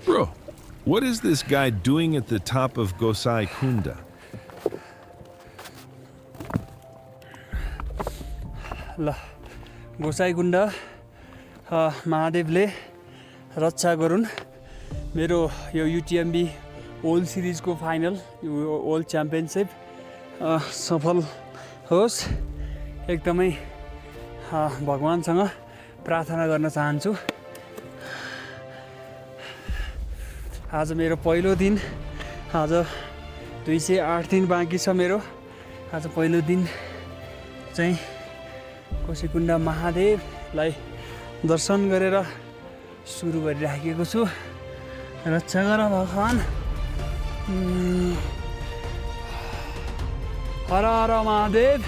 Bro, what is this guy doing at the top of Gosai Kunda? ल गोसाइकुण्ड महादेवले रक्षा गरून् मेरो यो युटिएमबी ओल्ड सिरिजको फाइनल ओल्ड च्याम्पियनसिप सफल होस् एकदमै भगवानसँग प्रार्थना गर्न चाहन्छु। आज मेरो पहिलो दिन, आज 208 दिन बाँकी छ मेरो। आज पहिलो दिन चाहिँ गोसाइकुण्ड महादेवलाई दर्शन गरेर सुरु गरिराखेको छु। रक्षा गर भगवान। हर हर महादेव।